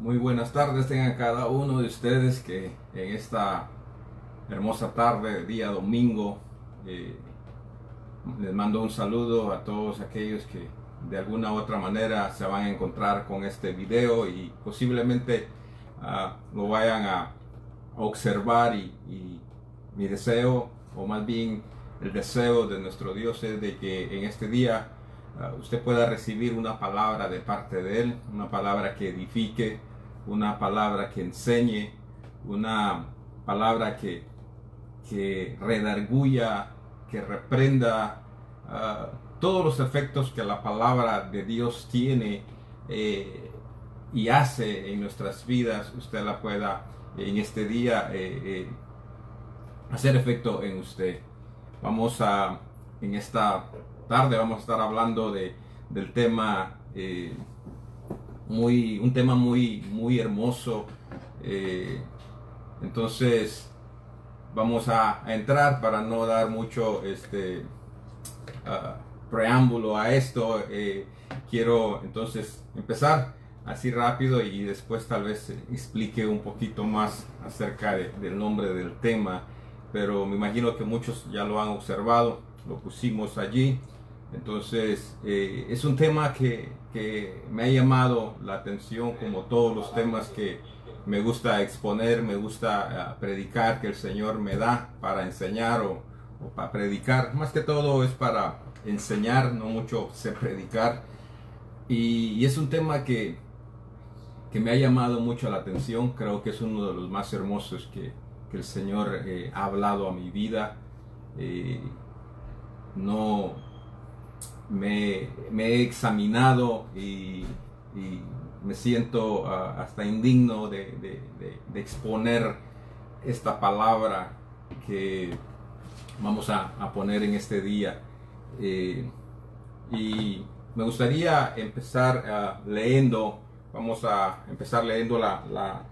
Muy buenas tardes tengan cada uno de ustedes que en esta hermosa tarde, día domingo, eh, les mando un saludo a todos aquellos que de alguna u otra manera se van a encontrar con este video y posiblemente lo vayan a observar y mi deseo, o más bien el deseo de nuestro Dios, es de que en este día usted pueda recibir una palabra de parte de Él, una palabra que edifique, una palabra que enseñe, una palabra que redarguya, que reprenda todos los efectos que la palabra de Dios tiene y hace en nuestras vidas. Usted la pueda en este día hacer efecto en usted. En esta tarde vamos a estar hablando del tema, un tema muy hermoso. Entonces vamos a entrar para no dar mucho preámbulo a esto. Quiero entonces empezar así rápido y después tal vez explique un poquito más acerca del nombre del tema, pero me imagino que muchos ya lo han observado, lo pusimos allí. Entonces es un tema que me ha llamado la atención, como todos los temas que me gusta exponer, me gusta predicar, que el Señor me da para enseñar o para predicar. Más que todo es para enseñar, no mucho sé predicar. Y es un tema que me ha llamado mucho la atención. Creo que es uno de los más hermosos que el Señor ha hablado a mi vida. No me he examinado y me siento hasta indigno de exponer esta palabra que vamos a poner en este día. Y me gustaría empezar vamos a empezar leyendo la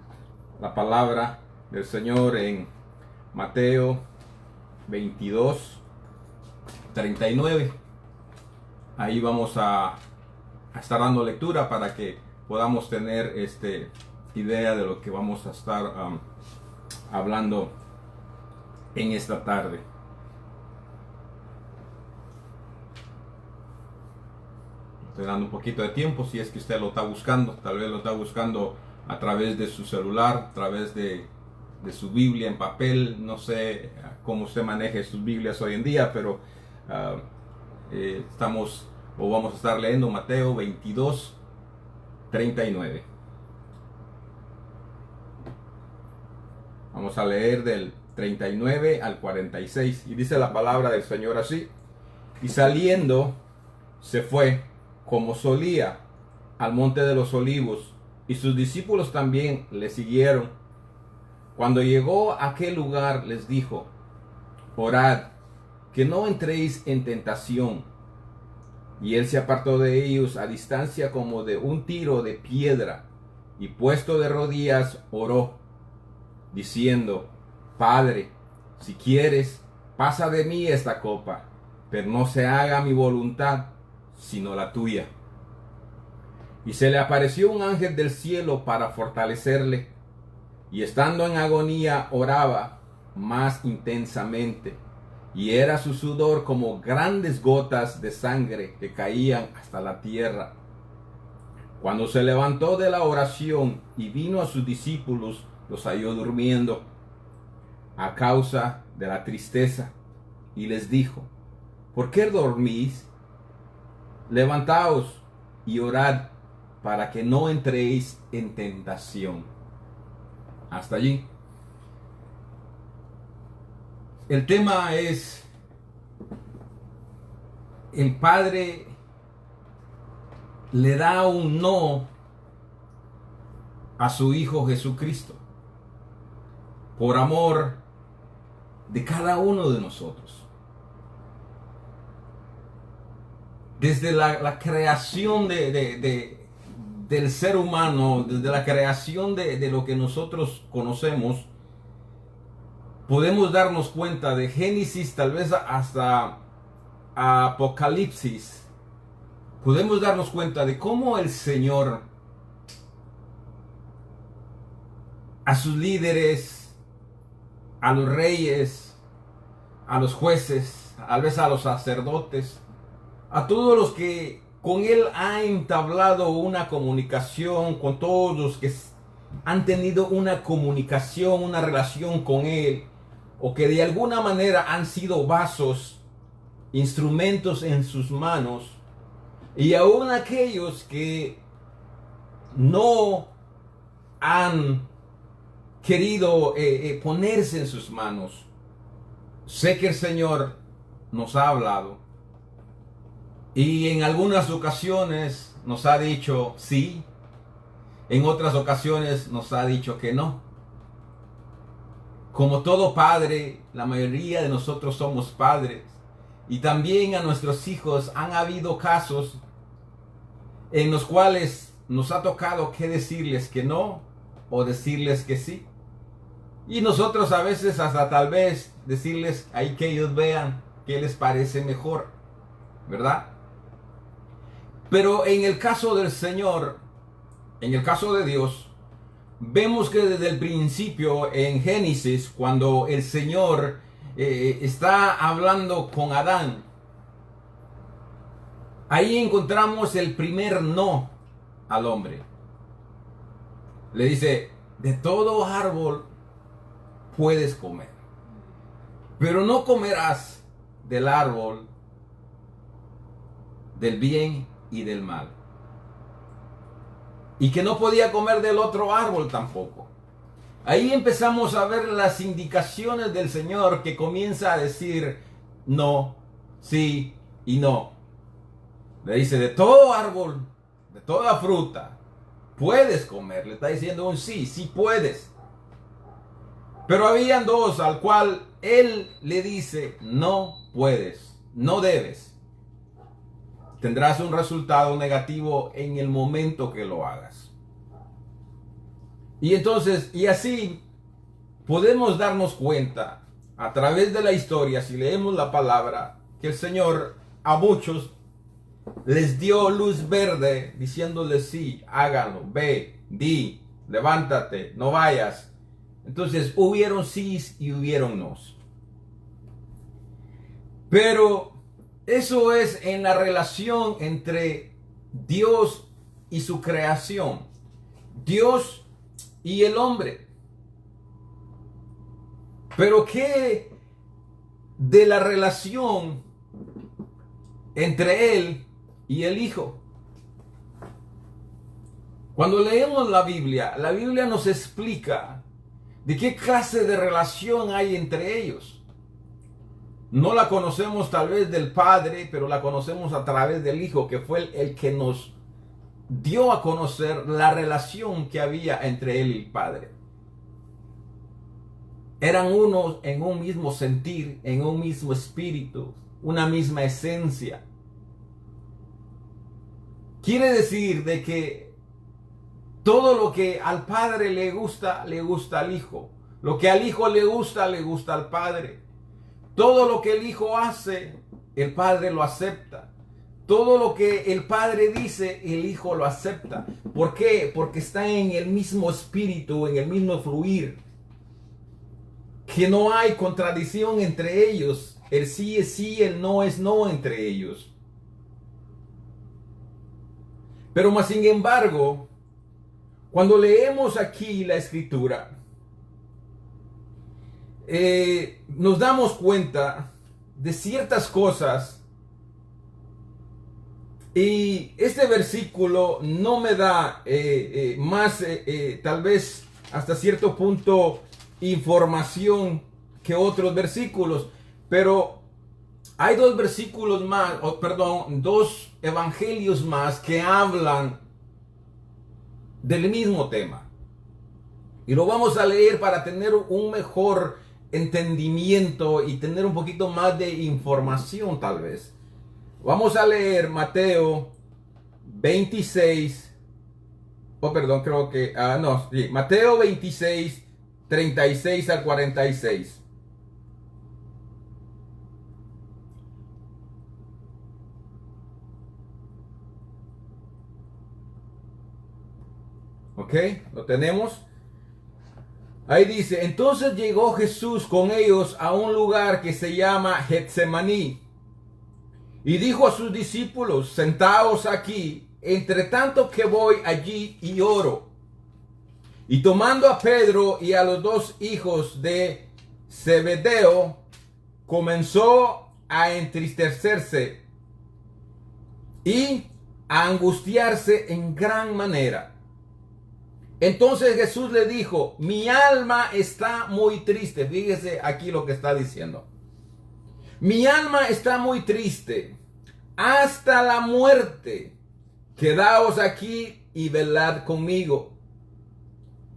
palabra del Señor en Mateo 22:39. Ahí vamos a estar dando lectura para que podamos tener idea de lo que vamos a estar hablando en esta tarde. Estoy dando un poquito de tiempo si es que usted lo está buscando. Tal vez lo está buscando a través de su celular, a través de su Biblia en papel. No sé cómo usted maneje sus Biblias hoy en día, pero vamos a estar leyendo Mateo 22:39. Vamos a leer del 39 al 46 y dice la palabra del Señor así: y saliendo se fue, como solía, al monte de los olivos, y sus discípulos también le siguieron. Cuando llegó a aquel lugar les dijo: orad, que no entréis en tentación. Y él se apartó de ellos a distancia como de un tiro de piedra, y puesto de rodillas oró, diciendo: Padre, si quieres, pasa de mí esta copa, pero no se haga mi voluntad, sino la tuya. Y se le apareció un ángel del cielo para fortalecerle, y estando en agonía oraba más intensamente, y era su sudor como grandes gotas de sangre que caían hasta la tierra. Cuando se levantó de la oración y vino a sus discípulos, los halló durmiendo a causa de la tristeza, y les dijo: ¿por qué dormís? Levantaos y orad para que no entréis en tentación. Hasta allí. El tema es: el Padre le da un no a su Hijo Jesucristo por amor de cada uno de nosotros. Desde la creación del ser humano, desde la creación de lo que nosotros conocemos, podemos darnos cuenta de Génesis tal vez hasta Apocalipsis. Podemos darnos cuenta de cómo el Señor a sus líderes, a los reyes, a los jueces, a veces a los sacerdotes, a todos los que con él ha entablado una comunicación, con todos los que han tenido una comunicación, una relación con él, o que de alguna manera han sido vasos, instrumentos en sus manos, y aún aquellos que no han querido ponerse en sus manos. Sé que el Señor nos ha hablado y en algunas ocasiones nos ha dicho sí, en otras ocasiones nos ha dicho que no. Como todo padre, la mayoría de nosotros somos padres y también a nuestros hijos han habido casos en los cuales nos ha tocado que decirles que no o decirles que sí. Y nosotros a veces hasta tal vez decirles ahí que ellos vean qué les parece mejor, ¿verdad? Pero en el caso del Señor, en el caso de Dios, vemos que desde el principio en Génesis, cuando el Señor está hablando con Adán, ahí encontramos el primer no al hombre. Le dice, de todo árbol puedes comer, pero no comerás del árbol del bien y del mal. Y que no podía comer del otro árbol tampoco. Ahí empezamos a ver las indicaciones del Señor que comienza a decir no, sí y no. Le dice, de todo árbol, de toda fruta, puedes comer. Le está diciendo un sí, sí puedes. Pero habían dos al cual Él le dice, no puedes, no debes. Tendrás un resultado negativo en el momento que lo hagas. Y entonces, y así podemos darnos cuenta a través de la historia, si leemos la palabra, que el Señor a muchos les dio luz verde diciéndoles sí, háganlo, ve, di, levántate, no vayas. Entonces hubieron sís y hubieron nos. Pero eso es en la relación entre Dios y su creación, Dios y el hombre. Pero ¿qué de la relación entre él y el Hijo? Cuando leemos la Biblia nos explica de qué clase de relación hay entre ellos. No la conocemos tal vez del Padre, pero la conocemos a través del Hijo, que fue el que nos dio a conocer la relación que había entre él y el Padre. Eran unos en un mismo sentir, en un mismo espíritu, una misma esencia. Quiere decir de que todo lo que al Padre le gusta al Hijo. Lo que al Hijo le gusta al Padre. Todo lo que el Hijo hace, el Padre lo acepta. Todo lo que el Padre dice, el Hijo lo acepta. ¿Por qué? Porque está en el mismo espíritu, en el mismo fluir. Que no hay contradicción entre ellos. El sí es sí, el no es no entre ellos. Pero más sin embargo, cuando leemos aquí la Escritura, nos damos cuenta de ciertas cosas y este versículo no me da más, tal vez hasta cierto punto, información que otros versículos, pero hay dos versículos más, dos evangelios más que hablan del mismo tema. Y lo vamos a leer para tener un mejor entendimiento y tener un poquito más de información tal vez. Vamos a leer Mateo 26, creo que, Mateo 26, 36 al 46. ¿Ok? ¿Lo tenemos? Ahí dice, entonces llegó Jesús con ellos a un lugar que se llama Getsemaní. Y dijo a sus discípulos, sentaos aquí, entre tanto que voy allí y oro. Y tomando a Pedro y a los dos hijos de Zebedeo, comenzó a entristecerse y a angustiarse en gran manera. Entonces Jesús le dijo, mi alma está muy triste. Fíjese aquí lo que está diciendo. Mi alma está muy triste hasta la muerte. Quedaos aquí y velad conmigo.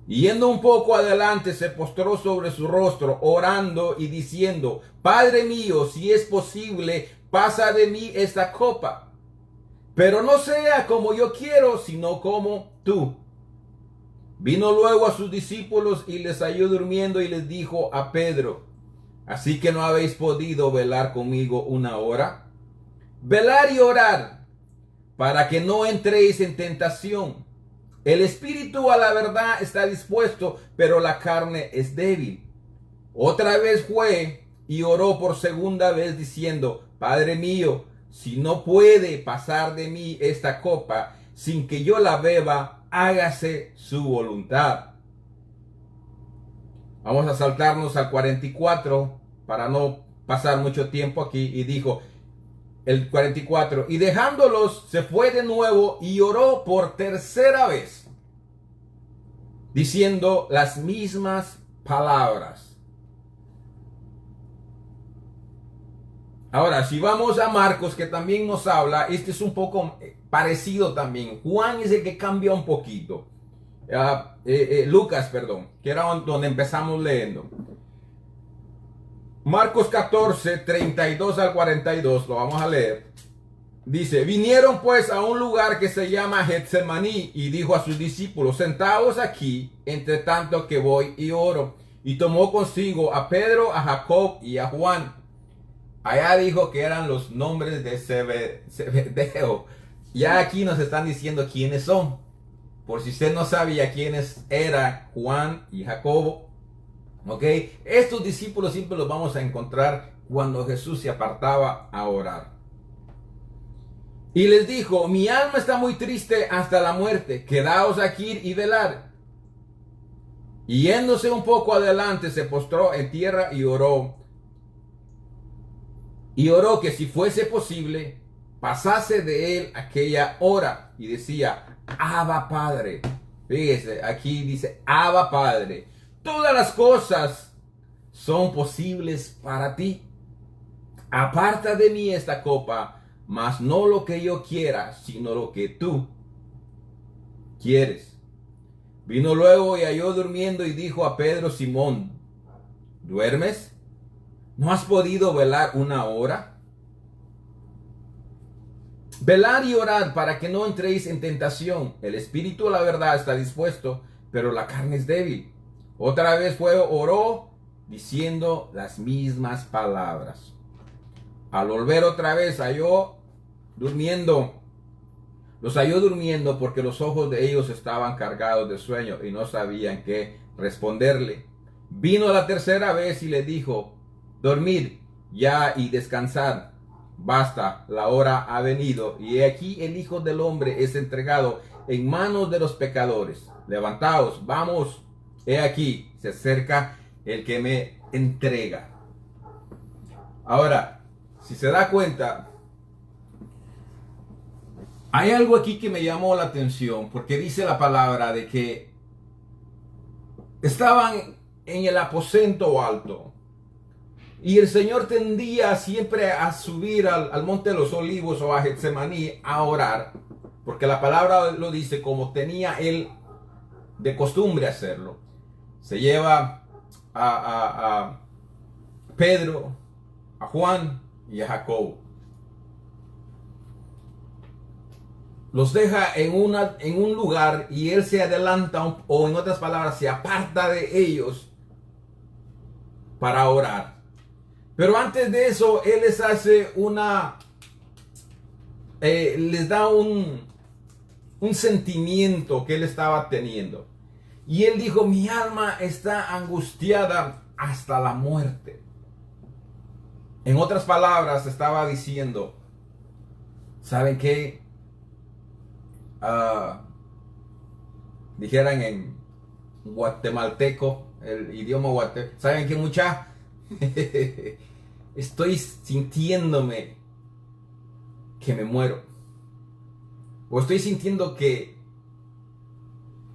Y yendo un poco adelante, se postró sobre su rostro, orando y diciendo, Padre mío, si es posible, pasa de mí esta copa. Pero no sea como yo quiero, sino como tú. Vino luego a sus discípulos y les halló durmiendo y les dijo a Pedro, ¿así que no habéis podido velar conmigo una hora? Velar y orar, para que no entréis en tentación. El espíritu a la verdad está dispuesto, pero la carne es débil. Otra vez fue y oró por segunda vez diciendo, Padre mío, si no puede pasar de mí esta copa sin que yo la beba, hágase su voluntad. Vamos a saltarnos al 44 para no pasar mucho tiempo aquí. Y dijo el 44, y dejándolos se fue de nuevo y oró por tercera vez, diciendo las mismas palabras. Ahora, si vamos a Marcos, que también nos habla, este es un poco parecido también. Juan es el que cambia un poquito. Lucas, perdón, que era donde empezamos leyendo. Marcos 14, 32 al 42, lo vamos a leer. Dice, vinieron pues a un lugar que se llama Getsemaní y dijo a sus discípulos, sentaos aquí, entre tanto que voy y oro. Y tomó consigo a Pedro, a Jacob y a Juan. Allá dijo que eran los nombres de Zebedeo. Ya aquí nos están diciendo quiénes son. Por si usted no sabía quiénes eran Juan y Jacobo. ¿Ok? Estos discípulos siempre los vamos a encontrar cuando Jesús se apartaba a orar. Y les dijo, mi alma está muy triste hasta la muerte. Quedaos aquí y velad. Y yéndose un poco adelante, se postró en tierra y oró. Y oró que si fuese posible, pasase de él aquella hora. Y decía, Abba Padre. Fíjese, aquí dice, Abba Padre. Todas las cosas son posibles para ti. Aparta de mí esta copa, mas no lo que yo quiera, sino lo que tú quieres. Vino luego y halló durmiendo y dijo a Pedro, Simón, ¿duermes? ¿No has podido velar una hora? Velad y orad para que no entréis en tentación. El espíritu, la verdad, está dispuesto, pero la carne es débil. Otra vez oró, diciendo las mismas palabras. Al volver otra vez, los halló durmiendo porque los ojos de ellos estaban cargados de sueño y no sabían qué responderle. Vino la tercera vez y le dijo, dormid ya y descansad, basta, la hora ha venido, y he aquí el Hijo del Hombre es entregado en manos de los pecadores. Levantaos, vamos, he aquí, se acerca el que me entrega. Ahora, si se da cuenta, hay algo aquí que me llamó la atención, porque dice la palabra de que estaban en el aposento alto. Y el Señor tendía siempre a subir al Monte de los Olivos o a Getsemaní a orar, porque la palabra lo dice como tenía él de costumbre hacerlo. Se lleva a Pedro, a Juan y a Jacobo. Los deja en un lugar y él se adelanta, o en otras palabras, se aparta de ellos para orar. Pero antes de eso, él les hace les da un sentimiento que él estaba teniendo. Y él dijo, mi alma está angustiada hasta la muerte. En otras palabras, estaba diciendo, ¿saben qué? Dijeran en guatemalteco, el idioma guatemalteco, ¿saben qué, mucha? Estoy sintiéndome que me muero. O estoy sintiendo que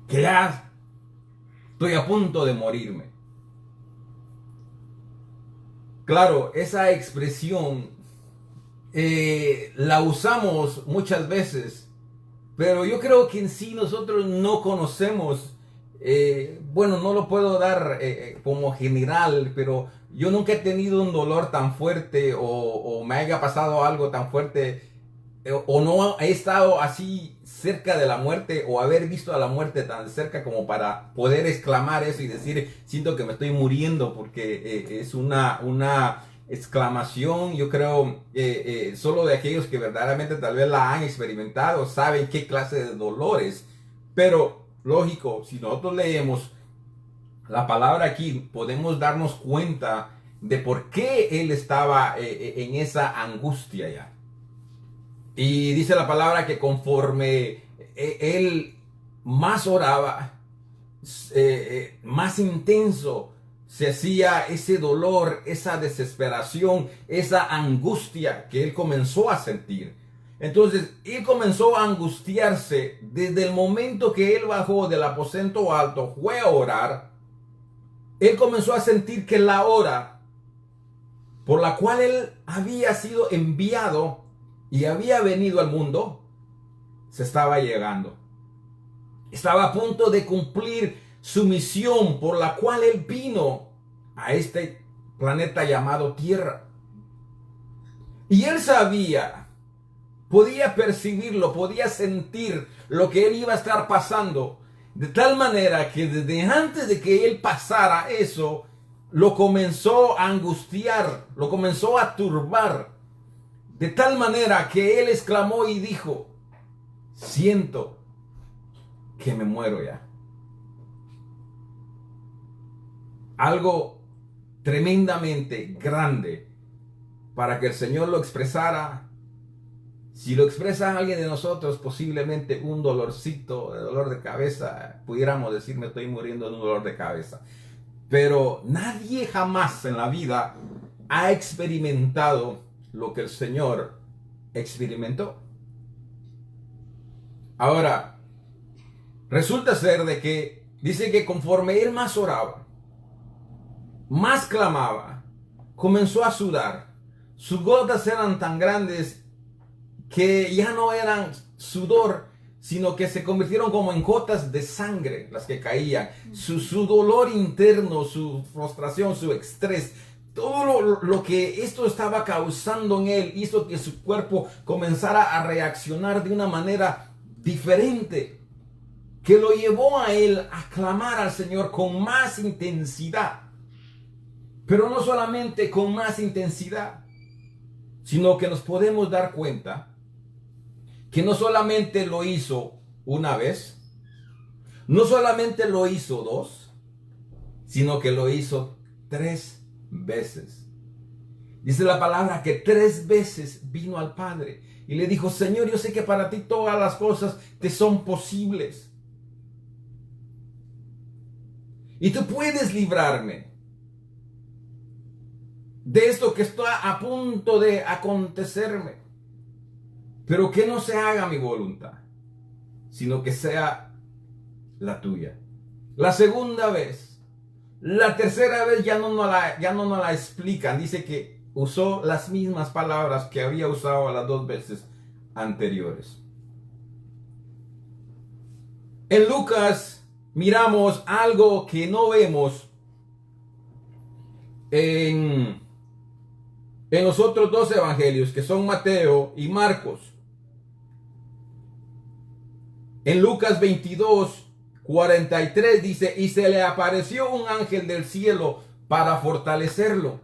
ya estoy a punto de morirme. Claro, esa expresión la usamos muchas veces, pero yo creo que en sí nosotros no conocemos, bueno, no lo puedo dar como general, pero yo nunca he tenido un dolor tan fuerte o me haya pasado algo tan fuerte o no he estado así cerca de la muerte o haber visto a la muerte tan cerca como para poder exclamar eso y decir, siento que me estoy muriendo, porque es una exclamación, yo creo, solo de aquellos que verdaderamente tal vez la han experimentado, saben qué clase de dolores. Pero, lógico, si nosotros leemos la palabra aquí, podemos darnos cuenta de por qué él estaba en esa angustia ya. Y dice la palabra que conforme él más oraba, más intenso se hacía ese dolor, esa desesperación, esa angustia que él comenzó a sentir. Entonces, él comenzó a angustiarse desde el momento que él bajó del aposento alto, fue a orar. Él comenzó a sentir que la hora por la cual él había sido enviado y había venido al mundo, se estaba llegando. Estaba a punto de cumplir su misión por la cual él vino a este planeta llamado Tierra. Y él sabía, podía percibirlo, podía sentir lo que él iba a estar pasando, de tal manera que desde antes de que él pasara eso, lo comenzó a angustiar, lo comenzó a turbar, de tal manera que él exclamó y dijo, siento que me muero ya. Algo tremendamente grande para que el Señor lo expresara. Si lo expresa alguien de nosotros, posiblemente un dolorcito, de dolor de cabeza, pudiéramos decir, me estoy muriendo de un dolor de cabeza. Pero nadie jamás en la vida ha experimentado lo que el Señor experimentó. Ahora, resulta ser de que dice que conforme él más oraba, más clamaba, comenzó a sudar. Sus gotas eran tan grandes que ya no eran sudor, sino que se convirtieron como en gotas de sangre las que caían. Su dolor interno, su frustración, su estrés, todo lo que esto estaba causando en él hizo que su cuerpo comenzara a reaccionar de una manera diferente, que lo llevó a él a clamar al Señor con más intensidad. Pero no solamente con más intensidad, sino que nos podemos dar cuenta que no solamente lo hizo una vez, no solamente lo hizo dos, sino que lo hizo 3 veces. Dice la palabra que 3 veces vino al Padre y le dijo, Señor, yo sé que para ti todas las cosas te son posibles. Y tú puedes librarme de esto que está a punto de acontecerme. Pero que no se haga mi voluntad, sino que sea la tuya. La segunda vez, la tercera vez ya no nos la explican. Dice que usó las mismas palabras que había usado las 2 veces anteriores. En Lucas miramos algo que no vemos en los otros 2 evangelios, que son Mateo y Marcos. En Lucas 22:43 dice, y se le apareció un ángel del cielo para fortalecerlo.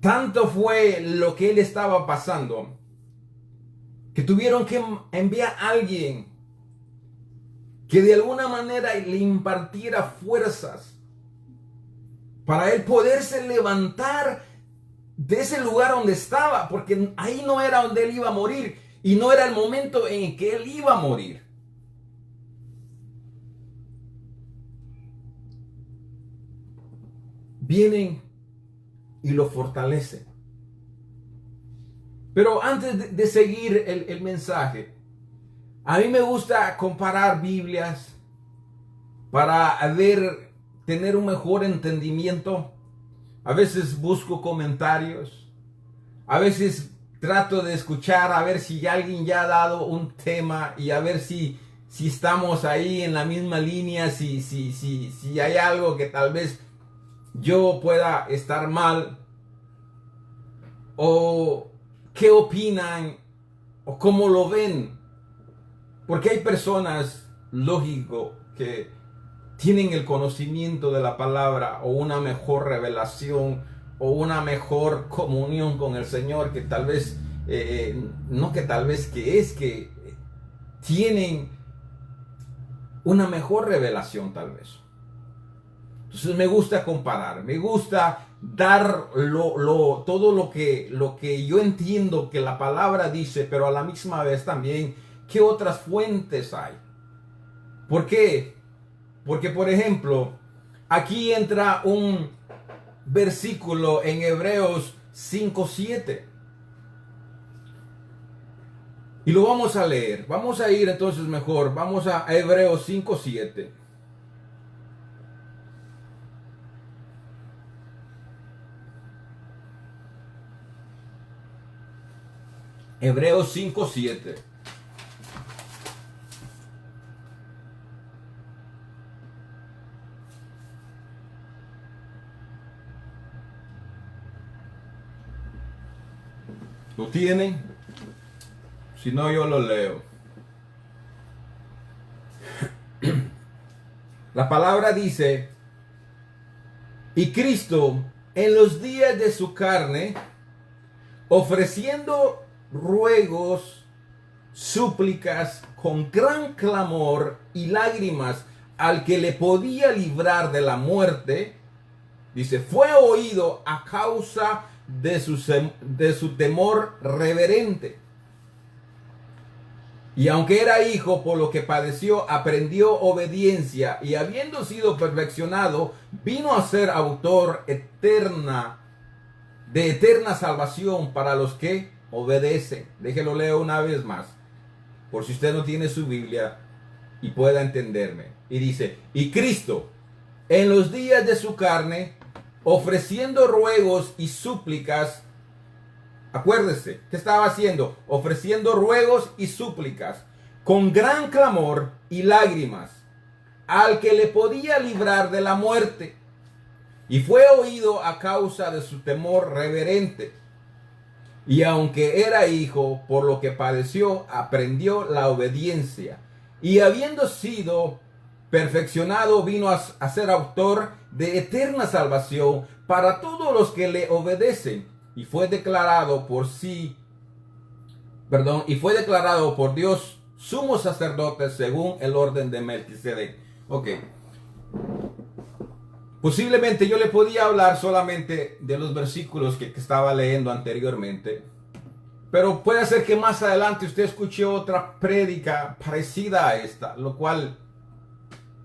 Tanto fue lo que él estaba pasando, que tuvieron que enviar a alguien que de alguna manera le impartiera fuerzas para él poderse levantar de ese lugar donde estaba, porque ahí no era donde él iba a morir y no era el momento en que él iba a morir. Vienen y lo fortalecen. Pero antes de seguir el mensaje, a mí me gusta comparar Biblias para tener un mejor entendimiento. A veces busco comentarios, a veces trato de escuchar a ver si alguien ya ha dado un tema y a ver si estamos ahí en la misma línea, si hay algo que tal vez yo pueda estar mal, o qué opinan, o cómo lo ven. Porque hay personas, lógico, que tienen el conocimiento de la palabra o una mejor revelación o una mejor comunión con el Señor, que tal vez, no que tal vez, que tienen una mejor revelación tal vez. Entonces me gusta comparar, me gusta dar todo lo que yo entiendo que la palabra dice, pero a la misma vez también qué otras fuentes hay. ¿Por qué? Porque, por ejemplo, aquí entra un versículo en Hebreos 5:7. Y lo vamos a leer. Vamos a ir entonces mejor. Vamos a Hebreos 5:7. Hebreos 5:7. ¿Lo tienen? Si no, yo lo leo. La palabra dice: y Cristo, en los días de su carne, ofreciendo ruegos, súplicas, con gran clamor y lágrimas al que le podía librar de la muerte, dice, fue oído a causa de su temor reverente. Y aunque era hijo, por lo que padeció, aprendió obediencia, y habiendo sido perfeccionado, vino a ser autor de eterna salvación para los que obedecen. Déjelo leer una vez más, por si usted no tiene su Biblia y pueda entenderme. Y dice, y Cristo, en los días de su carne, ofreciendo ruegos y súplicas. Acuérdese, ¿qué estaba haciendo? Ofreciendo ruegos y súplicas con gran clamor y lágrimas al que le podía librar de la muerte. Y fue oído a causa de su temor reverente. Y aunque era hijo, por lo que padeció, aprendió la obediencia. Y habiendo sido perfeccionado, vino a ser autor de eterna salvación para todos los que le obedecen. Y fue declarado por Dios sumo sacerdote según el orden de Melquisedec. Ok. Posiblemente yo le podía hablar solamente de los versículos que estaba leyendo anteriormente, pero puede ser que más adelante usted escuche otra prédica parecida a esta, lo cual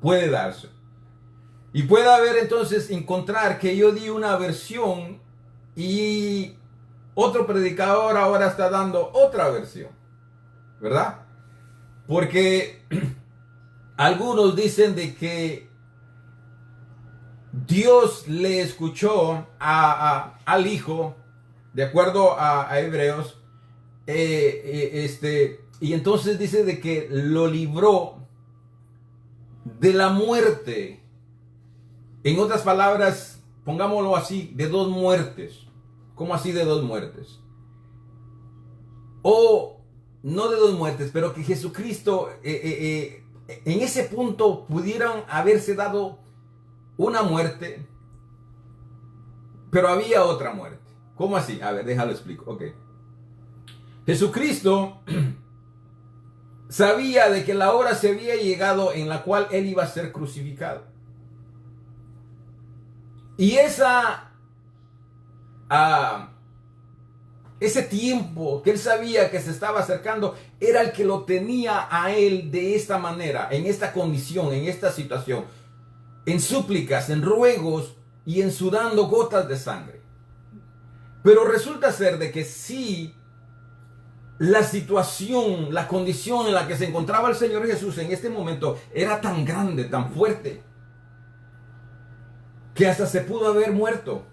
puede darse. Y puede haber entonces encontrar que yo di una versión y otro predicador ahora está dando otra versión, ¿verdad? Porque algunos dicen de que Dios le escuchó al Hijo, de acuerdo a Hebreos, y entonces dice de que lo libró de la muerte. En otras palabras, pongámoslo así, de dos muertes. ¿Cómo así de dos muertes? O no de dos muertes, pero que Jesucristo en ese punto pudieran haberse dado una muerte, pero había otra muerte. ¿Cómo así? A ver, déjalo explico. Ok. Jesucristo sabía de que la hora se había llegado en la cual él iba a ser crucificado. Y ese tiempo que él sabía que se estaba acercando era el que lo tenía a él de esta manera, en esta condición, en esta situación, en súplicas, en ruegos y en sudando gotas de sangre. Pero resulta ser de que sí, la situación, la condición en la que se encontraba el Señor Jesús en este momento era tan grande, tan fuerte, que hasta se pudo haber muerto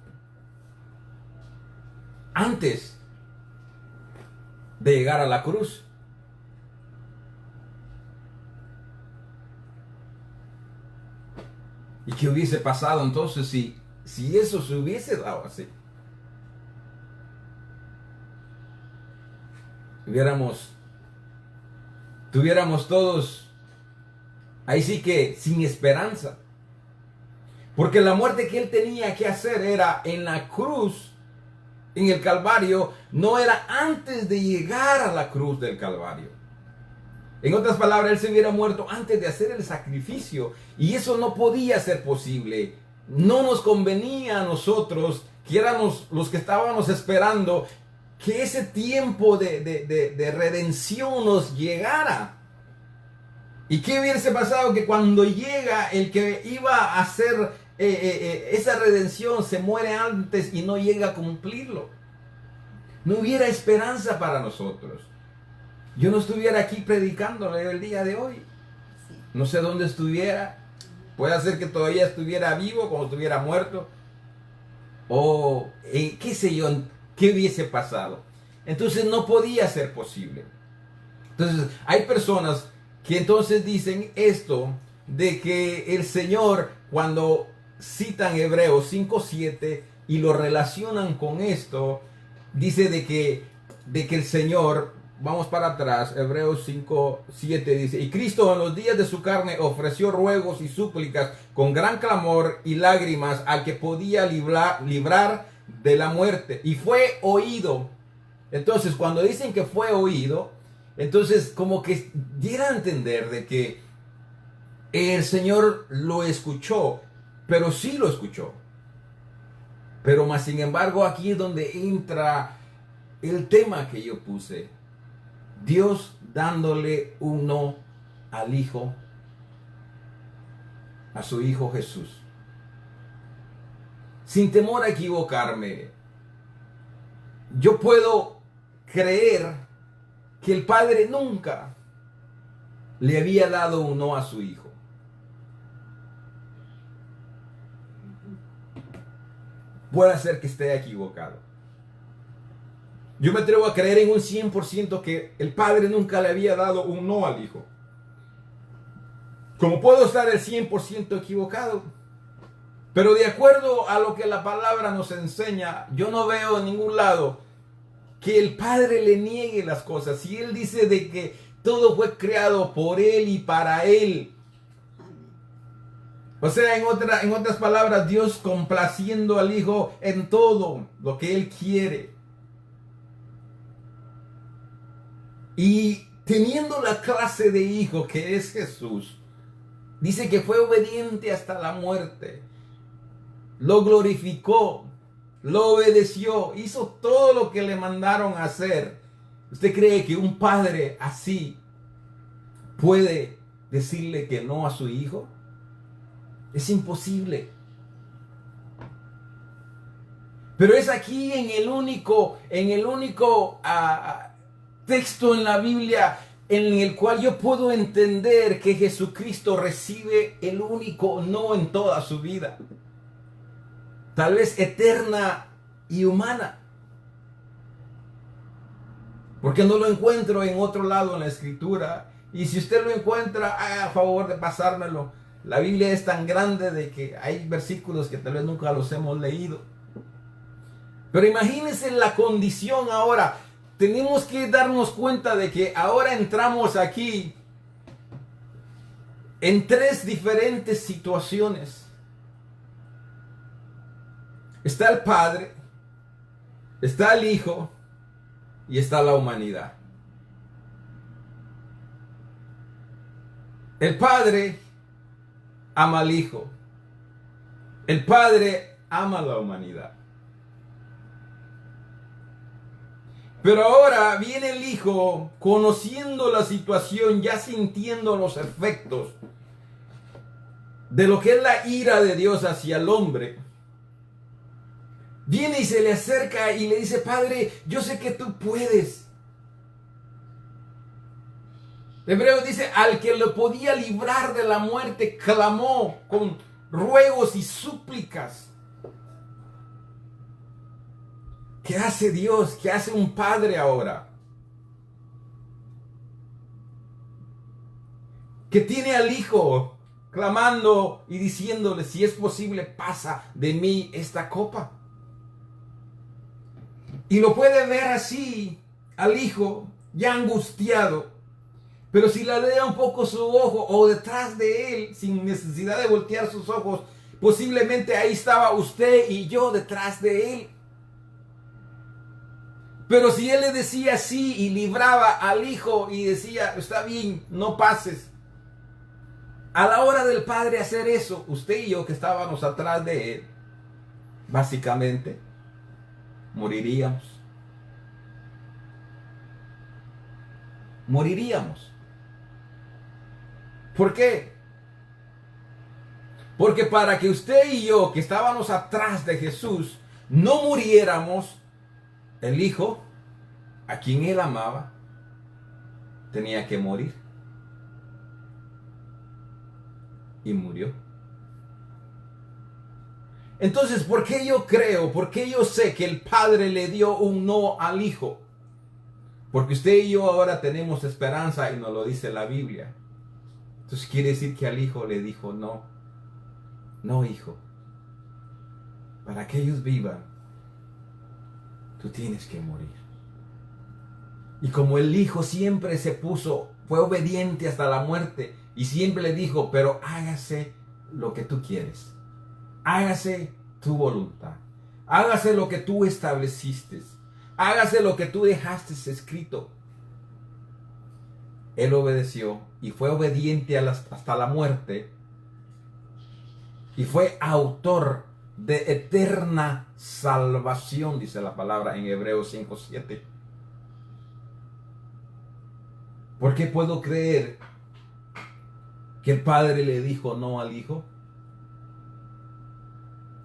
antes de llegar a la cruz. ¿Y qué hubiese pasado entonces si eso se hubiese dado así? Tuviéramos todos ahí sí que sin esperanza. Porque la muerte que él tenía que hacer era en la cruz, en el Calvario, no era antes de llegar a la cruz del Calvario. En otras palabras, él se hubiera muerto antes de hacer el sacrificio. Y eso no podía ser posible. No nos convenía a nosotros, que éramos los que estábamos esperando, que ese tiempo de redención nos llegara. ¿Y qué hubiese pasado? Que cuando llega el que iba a hacer esa redención se muere antes y no llega a cumplirlo. No hubiera esperanza para nosotros. Yo no estuviera aquí predicándole el día de hoy. No sé dónde estuviera. Puede ser que todavía estuviera vivo, como estuviera muerto. O qué sé yo, qué hubiese pasado. Entonces no podía ser posible. Entonces hay personas que entonces dicen esto de que el Señor, cuando citan Hebreos 5:7 y lo relacionan con esto, dice de que el Señor, vamos para atrás, Hebreos 5:7 dice, y Cristo en los días de su carne ofreció ruegos y súplicas con gran clamor y lágrimas al que podía librar de la muerte, y fue oído. Entonces, cuando dicen que fue oído, entonces como que diera a entender de que el Señor lo escuchó, pero sí lo escuchó. Pero más sin embargo, aquí es donde entra el tema que yo puse. Dios dándole un no al Hijo, a su Hijo Jesús. Sin temor a equivocarme, yo puedo creer que el Padre nunca le había dado un no a su Hijo. Puede ser que esté equivocado. Yo me atrevo a creer en un 100% que el Padre nunca le había dado un no al Hijo. Como puedo estar el 100% equivocado. Pero de acuerdo a lo que la palabra nos enseña, yo no veo en ningún lado que el Padre le niegue las cosas. Si Él dice de que todo fue creado por Él y para Él. O sea, en otras palabras, Dios complaciendo al Hijo en todo lo que Él quiere. Y teniendo la clase de Hijo que es Jesús, dice que fue obediente hasta la muerte. Lo glorificó, lo obedeció, hizo todo lo que le mandaron a hacer. ¿Usted cree que un padre así puede decirle que no a su hijo? Es imposible. Pero es aquí en el único texto en la Biblia en el cual yo puedo entender que Jesucristo recibe el único no en toda su vida. Tal vez eterna y humana. Porque no lo encuentro en otro lado en la Escritura. Y si usted lo encuentra, haga favor de pasármelo. La Biblia es tan grande de que hay versículos que tal vez nunca los hemos leído. Pero imagínense la condición ahora. Tenemos que darnos cuenta de que ahora entramos aquí en tres diferentes situaciones. Está el Padre, está el Hijo y está la humanidad. El Padre ama al Hijo. El Padre ama a la humanidad. Pero ahora viene el Hijo, conociendo la situación, ya sintiendo los efectos de lo que es la ira de Dios hacia el hombre. Viene y se le acerca y le dice: Padre, yo sé que tú puedes. Hebreo dice: al que lo podía librar de la muerte, clamó con ruegos y súplicas. ¿Qué hace Dios? ¿Qué hace un padre ahora? Que tiene al Hijo clamando y diciéndole: si es posible, pasa de mí esta copa. Y lo puede ver así, al Hijo, ya angustiado. Pero si le da un poco su ojo o detrás de él, sin necesidad de voltear sus ojos, posiblemente ahí estaba usted y yo detrás de él. Pero si él le decía sí y libraba al Hijo y decía: está bien, no pases. A la hora del Padre hacer eso, usted y yo que estábamos atrás de él, básicamente moriríamos. Moriríamos. ¿Por qué? Porque para que usted y yo que estábamos atrás de Jesús no muriéramos, el Hijo, a quien él amaba, tenía que morir. Y murió. Entonces, ¿por qué yo creo? ¿Por qué yo sé que el Padre le dio un no al Hijo? Porque usted y yo ahora tenemos esperanza y nos lo dice la Biblia. Entonces quiere decir que al Hijo le dijo: no, no, hijo, para que ellos vivan, tú tienes que morir. Y como el Hijo siempre fue obediente hasta la muerte, y siempre le dijo: pero hágase lo que tú quieres, hágase tu voluntad, hágase lo que tú estableciste, hágase lo que tú dejaste escrito. Él obedeció y fue obediente hasta la muerte, y fue autor de eterna salvación, dice la palabra en Hebreos 5:7. ¿Por qué puedo creer que el Padre le dijo no al Hijo?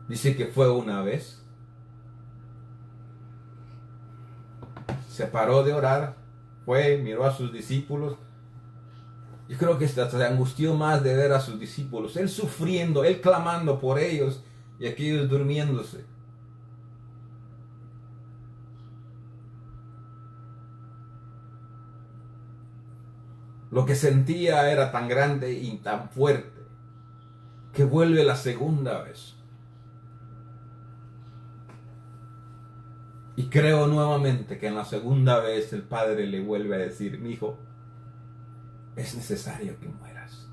Dice que fue una vez. Se paró de orar, fue, miró a sus discípulos. Yo creo que hasta se angustió más de ver a sus discípulos, él sufriendo, él clamando por ellos y aquellos durmiéndose. Lo que sentía era tan grande y tan fuerte que vuelve la segunda vez. Y creo nuevamente que en la segunda vez el Padre le vuelve a decir: mi hijo, es necesario que mueras.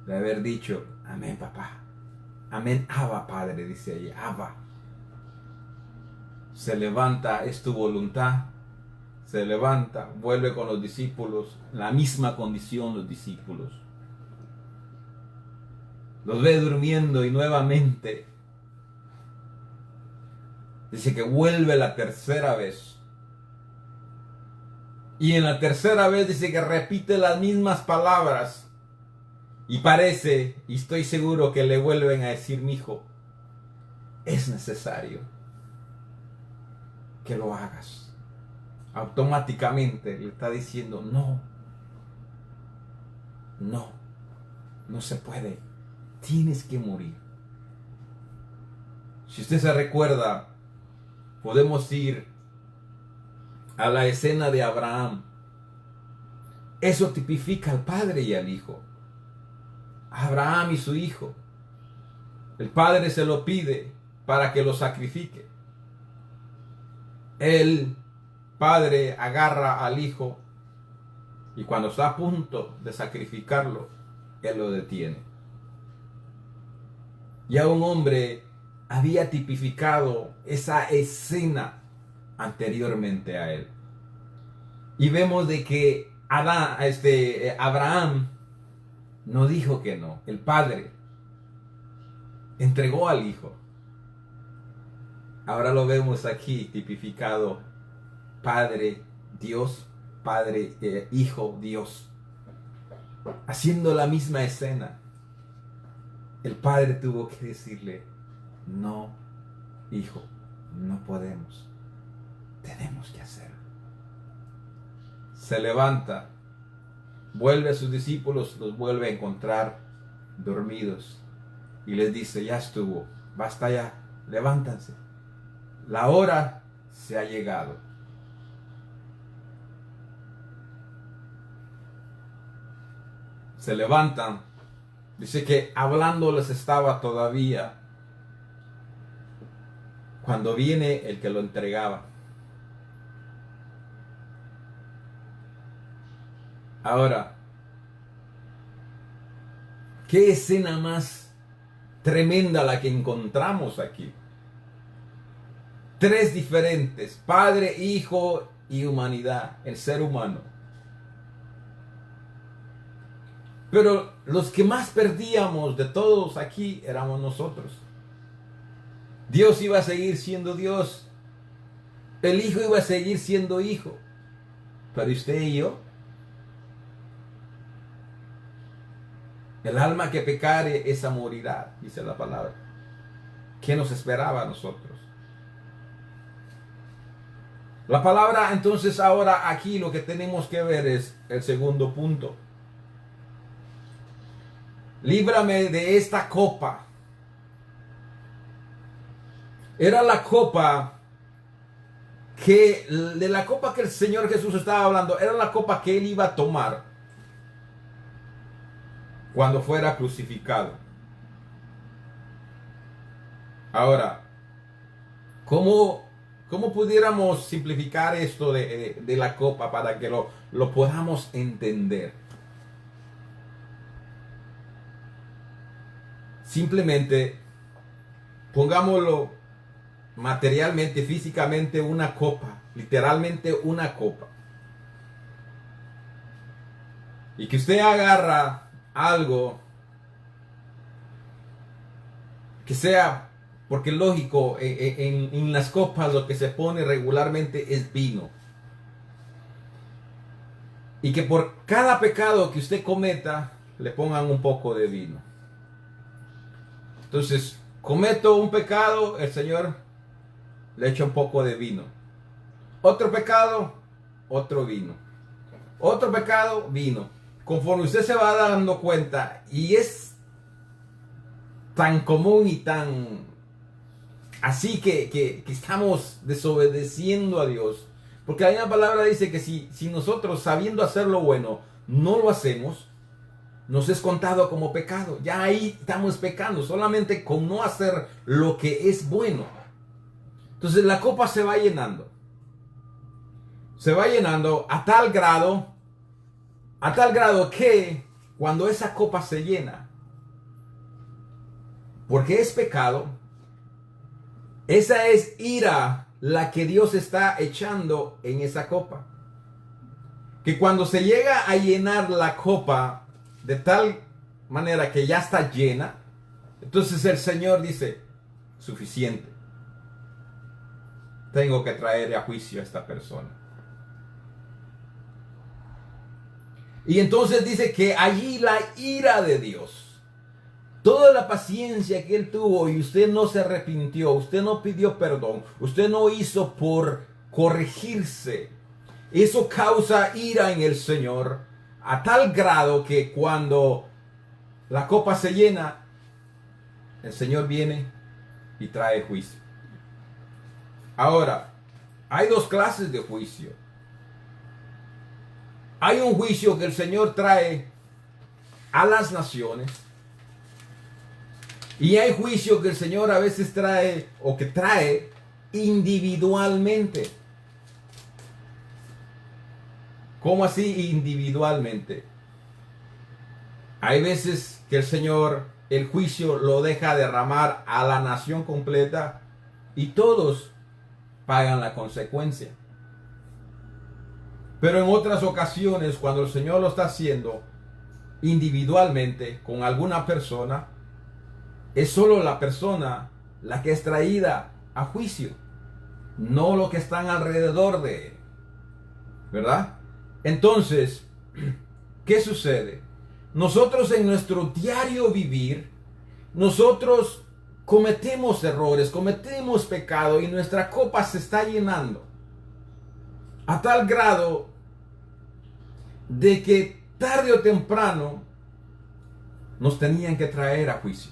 De haber dicho: amén, papá. Amén, Abba, Padre, dice ahí, Abba. Se levanta, es tu voluntad. Se levanta, vuelve con los discípulos, la misma condición los discípulos. Los ve durmiendo y nuevamente dice que vuelve la tercera vez. Y en la tercera vez dice que repite las mismas palabras. Y parece, y estoy seguro que le vuelven a decir: mi hijo, es necesario que lo hagas. Automáticamente le está diciendo: no, no, no se puede, tienes que morir. Si usted se recuerda, podemos ir a la escena de Abraham. Eso tipifica al Padre y al Hijo. Abraham y su hijo. El Padre se lo pide para que lo sacrifique. El Padre agarra al Hijo y cuando está a punto de sacrificarlo, Él lo detiene. Ya un hombre había tipificado esa escena anteriormente a él. Y vemos de que Abraham no dijo que no. El padre entregó al hijo. Ahora lo vemos aquí tipificado: Padre, Dios, Padre, Hijo, Dios. Haciendo la misma escena. El padre tuvo que decirle: no, hijo, no podemos. Tenemos que hacerlo. Se levanta, vuelve a sus discípulos, los vuelve a encontrar dormidos y les dice: ya estuvo, basta ya, levántense. La hora se ha llegado. Se levantan. Dice que hablándoles estaba todavía cuando viene el que lo entregaba. Ahora, ¿qué escena más tremenda la que encontramos aquí? Tres diferentes: Padre, Hijo y humanidad, el ser humano. Pero los que más perdíamos de todos aquí éramos nosotros. Dios iba a seguir siendo Dios. El Hijo iba a seguir siendo Hijo. Pero usted y yo, el alma que pecare, esa morirá, dice la palabra. ¿Qué nos esperaba a nosotros? La palabra, entonces, ahora aquí lo que tenemos que ver es el segundo punto. Líbrame de esta copa. Era la copa de la copa que el Señor Jesús estaba hablando, era la copa que él iba a tomar cuando fuera crucificado. Ahora, ¿cómo pudiéramos simplificar esto de la copa para que lo podamos entender? Simplemente pongámoslo materialmente, físicamente, una copa, literalmente una copa. Y que usted agarra algo que sea, porque lógico, en las copas lo que se pone regularmente es vino. Y que por cada pecado que usted cometa, le pongan un poco de vino. Entonces, cometo un pecado, el Señor le echa un poco de vino. Otro pecado, otro vino. Otro pecado, vino. Conforme usted se va dando cuenta, y es tan común y tan así que estamos desobedeciendo a Dios. Porque la misma palabra dice que si nosotros, sabiendo hacer lo bueno, no lo hacemos, nos es contado como pecado. Ya ahí estamos pecando, solamente con no hacer lo que es bueno. Entonces la copa se va llenando. Se va llenando a tal grado que cuando esa copa se llena, porque es pecado, esa es ira la que Dios está echando en esa copa. Que cuando se llega a llenar la copa de tal manera que ya está llena, entonces el Señor dice: suficiente. Tengo que traer a juicio a esta persona. Y entonces dice que allí la ira de Dios, toda la paciencia que él tuvo, y usted no se arrepintió, usted no pidió perdón, usted no hizo por corregirse, eso causa ira en el Señor a tal grado que cuando la copa se llena, el Señor viene y trae juicio. Ahora, hay dos clases de juicio. Hay un juicio que el Señor trae a las naciones, y hay juicio que el Señor a veces trae, o que trae individualmente. ¿Cómo así individualmente? Hay veces que el Señor, el juicio lo deja derramar a la nación completa y todos pagan la consecuencia. Pero en otras ocasiones, cuando el Señor lo está haciendo individualmente con alguna persona, es solo la persona la que es traída a juicio, no lo que están alrededor de él. ¿Verdad? Entonces, ¿qué sucede? Nosotros en nuestro diario vivir, nosotros cometemos errores, cometemos pecado y nuestra copa se está llenando a tal grado de que tarde o temprano nos tenían que traer a juicio.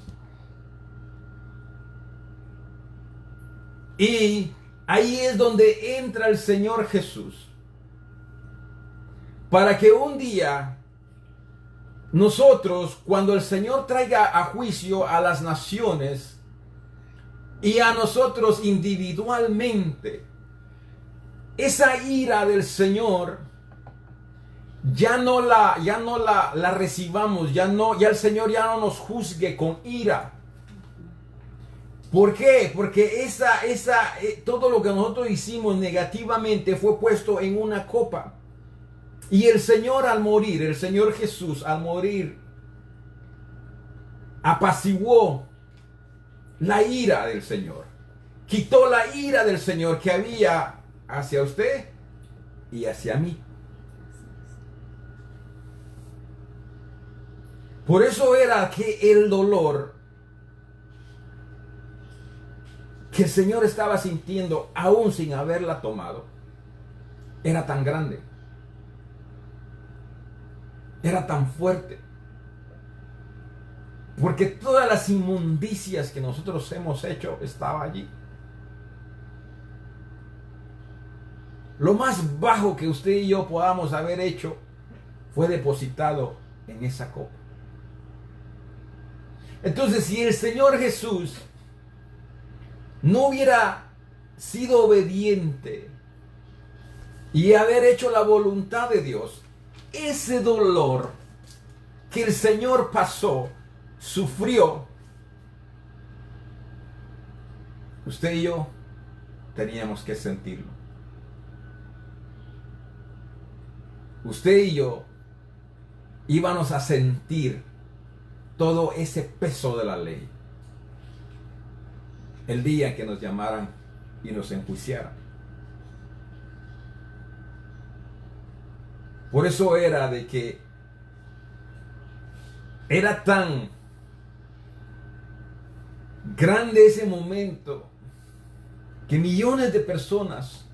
Y ahí es donde entra el Señor Jesús, para que un día nosotros, cuando el Señor traiga a juicio a las naciones y a nosotros individualmente, esa ira del Señor ya no la recibamos, ya el Señor ya no nos juzgue con ira. ¿Por qué? Porque todo lo que nosotros hicimos negativamente fue puesto en una copa. Y el Señor al morir, el Señor Jesús al morir, apaciguó la ira del Señor. Quitó la ira del Señor que había hacia usted y hacia mí. Por eso era que el dolor que el Señor estaba sintiendo aún sin haberla tomado era tan grande, era tan fuerte, porque todas las inmundicias que nosotros hemos hecho estaba allí. Lo más bajo que usted y yo podamos haber hecho fue depositado en esa copa. Entonces, si el Señor Jesús no hubiera sido obediente y haber hecho la voluntad de Dios, ese dolor que el Señor pasó, sufrió, usted y yo teníamos que sentirlo. Usted y yo íbamos a sentir todo ese peso de la ley el día que nos llamaran y nos enjuiciaran. Por eso era de que era tan grande ese momento que millones de personas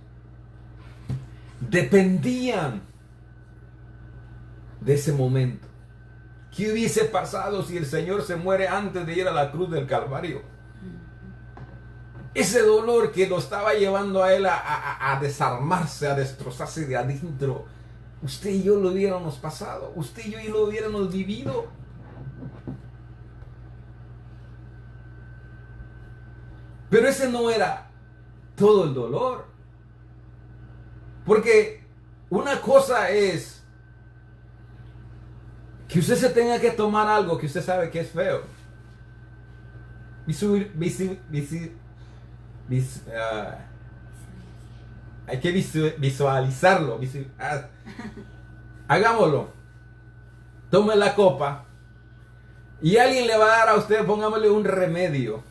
dependían de ese momento. ¿Qué hubiese pasado si el Señor se muere antes de ir a la cruz del Calvario? Ese dolor que lo estaba llevando a él a desarmarse, a destrozarse de adentro, usted y yo lo hubiéramos pasado, usted y yo lo hubiéramos vivido. Pero ese no era todo el dolor. Porque una cosa es que usted se tenga que tomar algo que usted sabe que es feo. Hay que visualizarlo. Hagámoslo. Tome la copa y alguien le va a dar a usted, pongámosle un remedio.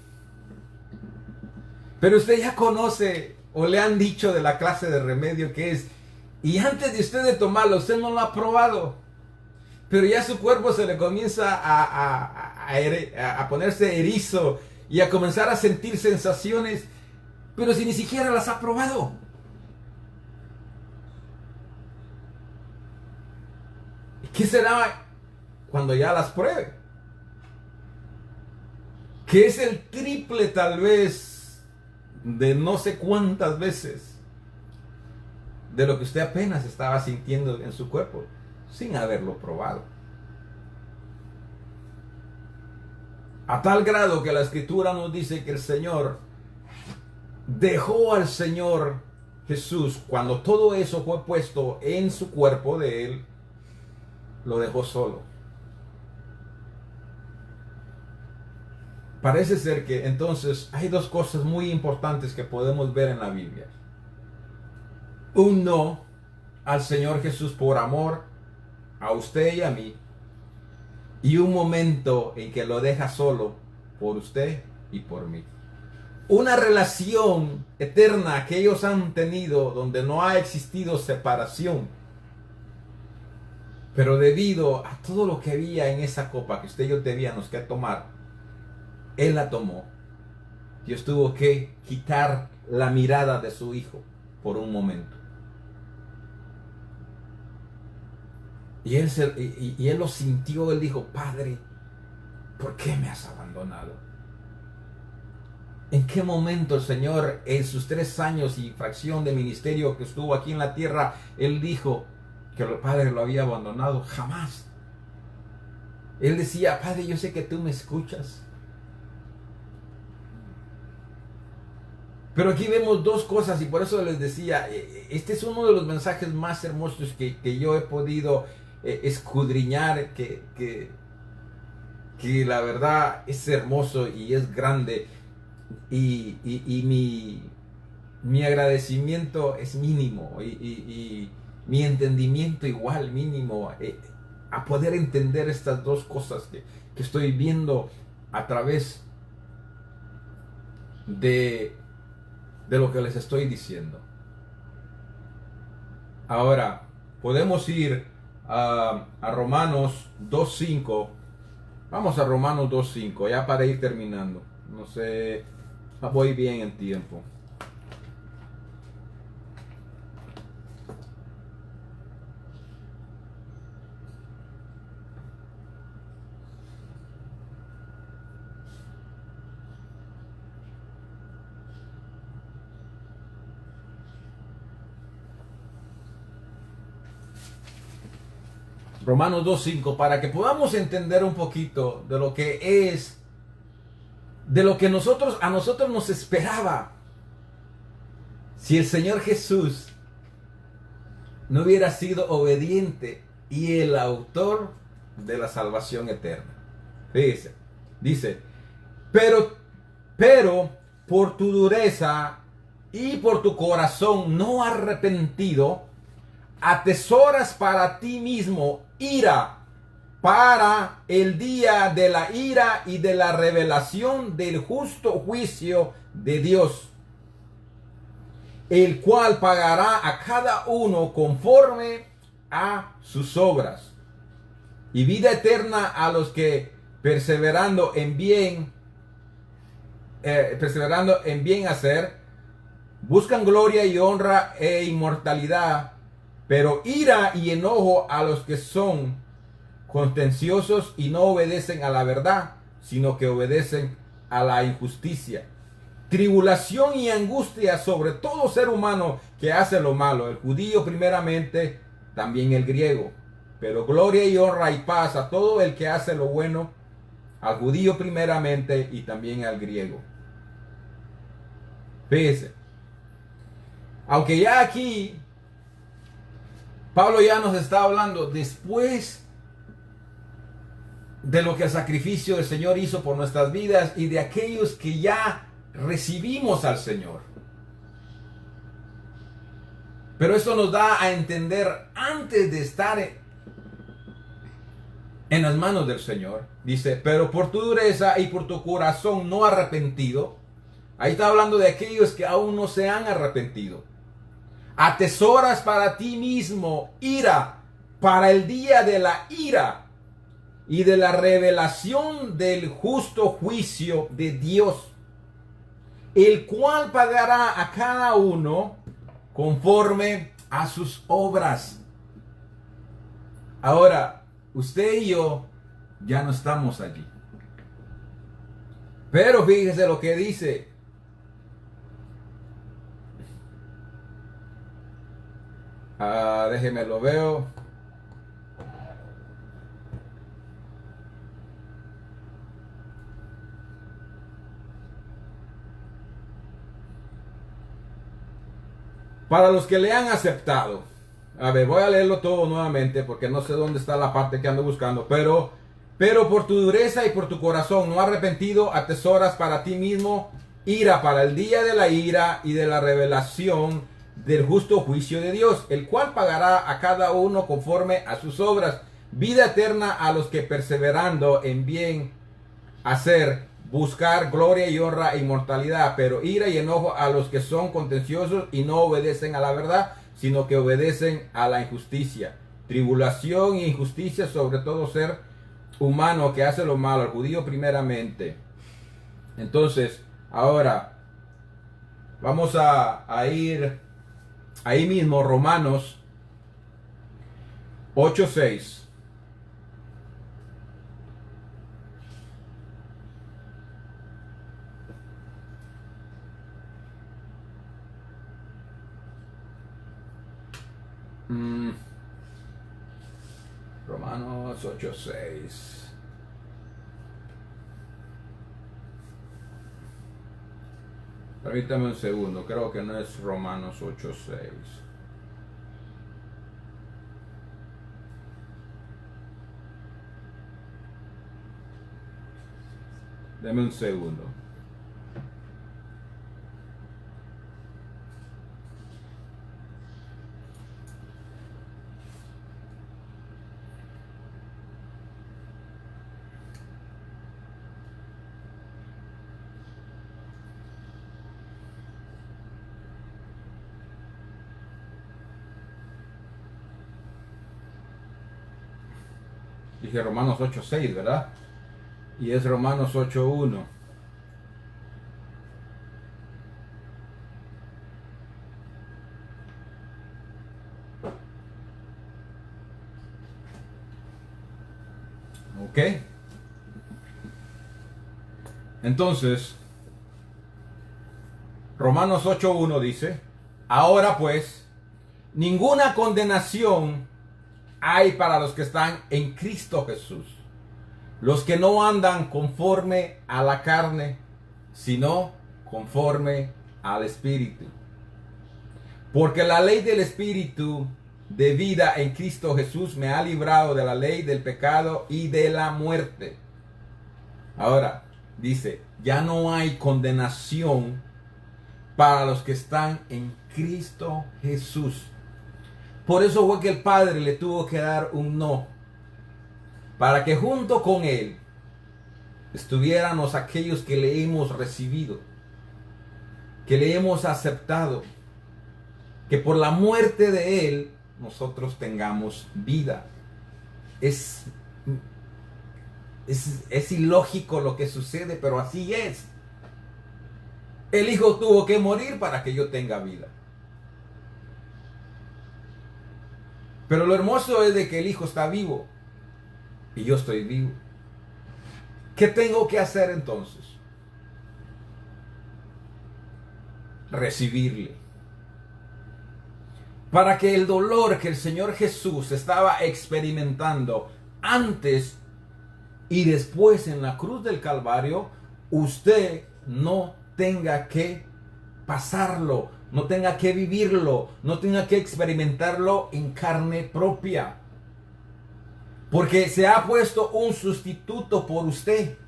Pero usted ya conoce o le han dicho de la clase de remedio que es. Y antes de usted de tomarlo, usted no lo ha probado. Pero ya su cuerpo se le comienza a ponerse erizo y a comenzar a sentir sensaciones, pero si ni siquiera las ha probado. ¿Qué será cuando ya las pruebe? Que es el triple tal vez de no sé cuántas veces de lo que usted apenas estaba sintiendo en su cuerpo sin haberlo probado. A tal grado que la Escritura nos dice que el Señor dejó al Señor Jesús, cuando todo eso fue puesto en su cuerpo de Él, lo dejó solo. Parece ser que entonces hay dos cosas muy importantes que podemos ver en la Biblia. Uno, al Señor Jesús por amor a usted y a mí, y un momento en que lo deja solo por usted y por mí. Una relación eterna que ellos han tenido donde no ha existido separación. Pero debido a todo lo que había en esa copa que usted y yo teníamos que tomar, Él la tomó. Dios tuvo que quitar la mirada de su hijo por un momento. Y él lo sintió, él dijo, Padre, ¿por qué me has abandonado? ¿En qué momento el Señor, en sus 3 años y fracción de ministerio que estuvo aquí en la tierra, Él dijo que el Padre lo había abandonado? Jamás. Él decía, Padre, yo sé que tú me escuchas. Pero aquí vemos 2 cosas y por eso les decía, este es uno de los mensajes más hermosos que yo he podido escudriñar, que la verdad es hermoso y es grande. Y mi agradecimiento es mínimo y mi entendimiento igual mínimo a poder entender estas 2 cosas que estoy viendo a través de lo que les estoy diciendo. Ahora, podemos ir a Romanos 2.5. Vamos a Romanos 2.5, ya para ir terminando. No sé, voy bien en tiempo. Romanos 2.5, para que podamos entender un poquito de lo que es, de lo que a nosotros nos esperaba. Si el Señor Jesús no hubiera sido obediente y el autor de la salvación eterna. Fíjese, dice, pero por tu dureza y por tu corazón no arrepentido, atesoras para ti mismo ira para el día de la ira y de la revelación del justo juicio de Dios, el cual pagará a cada uno conforme a sus obras, y vida eterna a los que perseverando en bien hacer, buscan gloria y honra e inmortalidad, pero ira y enojo a los que son contenciosos y no obedecen a la verdad, sino que obedecen a la injusticia. Tribulación y angustia sobre todo ser humano que hace lo malo, el judío primeramente, también el griego. Pero gloria y honra y paz a todo el que hace lo bueno, al judío primeramente y también al griego. Fíjese, aunque ya aquí Pablo ya nos está hablando después de lo que el sacrificio del Señor hizo por nuestras vidas y de aquellos que ya recibimos al Señor. Pero esto nos da a entender antes de estar en las manos del Señor. Dice, pero por tu dureza y por tu corazón no arrepentido. Ahí está hablando de aquellos que aún no se han arrepentido. Atesoras para ti mismo ira para el día de la ira y de la revelación del justo juicio de Dios, el cual pagará a cada uno conforme a sus obras. Ahora, usted y yo ya no estamos allí. Pero fíjese lo que dice. Déjeme lo veo. Para los que le han aceptado. A ver, voy a leerlo todo nuevamente porque no sé dónde está la parte que ando buscando. Pero por tu dureza y por tu corazón no arrepentido, atesoras para ti mismo ira para el día de la ira y de la revelación del justo juicio de Dios, el cual pagará a cada uno conforme a sus obras, vida eterna a los que perseverando en bien hacer, buscar gloria y honra e inmortalidad, pero ira y enojo a los que son contenciosos y no obedecen a la verdad, sino que obedecen a la injusticia. Tribulación e injusticia sobre todo ser humano que hace lo malo, al judío primeramente. Entonces, ahora vamos a ir ahí mismo, Romanos 8:6. Romanos 8:6. Permítame un segundo, creo que no es Romanos 8:6. Deme un segundo. Dije Romanos 8:6, ¿verdad? Y es Romanos 8:1. ¿Ok? Entonces, Romanos 8:1 dice, ahora pues, ninguna condenación hay para los que están en Cristo Jesús, los que no andan conforme a la carne, sino conforme al Espíritu. Porque la ley del Espíritu de vida en Cristo Jesús me ha librado de la ley del pecado y de la muerte. Ahora, dice, ya no hay condenación para los que están en Cristo Jesús. Por eso fue que el Padre le tuvo que dar un no, para que junto con Él estuviéramos aquellos que le hemos recibido, que le hemos aceptado, que por la muerte de Él nosotros tengamos vida. Es ilógico lo que sucede, pero así es. El Hijo tuvo que morir para que yo tenga vida. Pero lo hermoso es de que el Hijo está vivo y yo estoy vivo. ¿Qué tengo que hacer entonces? Recibirle. Para que el dolor que el Señor Jesús estaba experimentando antes y después en la cruz del Calvario, usted no tenga que pasarlo, no tenga que vivirlo, no tenga que experimentarlo en carne propia. Porque se ha puesto un sustituto por usted.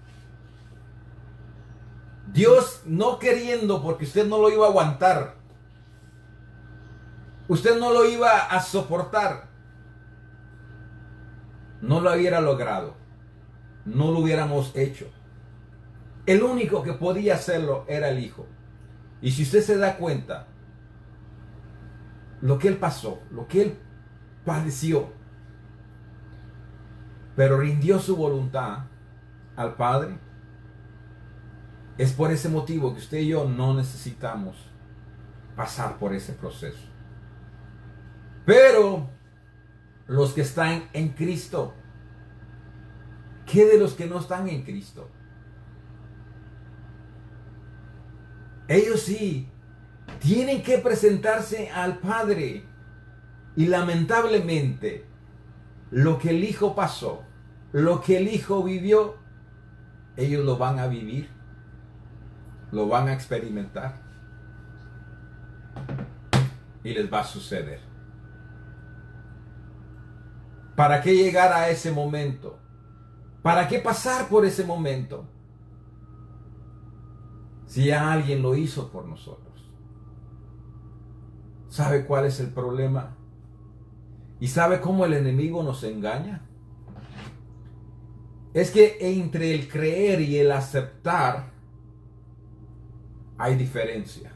Dios no queriendo, porque usted no lo iba a aguantar. Usted no lo iba a soportar. No lo hubiera logrado. No lo hubiéramos hecho. El único que podía hacerlo era el Hijo. Y si usted se da cuenta, lo que Él pasó, lo que Él padeció, pero rindió su voluntad al Padre, es por ese motivo que usted y yo no necesitamos pasar por ese proceso. Pero los que están en Cristo, ¿qué de los que no están en Cristo? Ellos sí tienen que presentarse al Padre. Y lamentablemente, lo que el Hijo pasó, lo que el Hijo vivió, ellos lo van a vivir, lo van a experimentar. Y les va a suceder. ¿Para qué llegar a ese momento? ¿Para qué pasar por ese momento? Si ya alguien lo hizo por nosotros. ¿Sabe cuál es el problema? ¿Y sabe cómo el enemigo nos engaña? Es que entre el creer y el aceptar hay diferencia.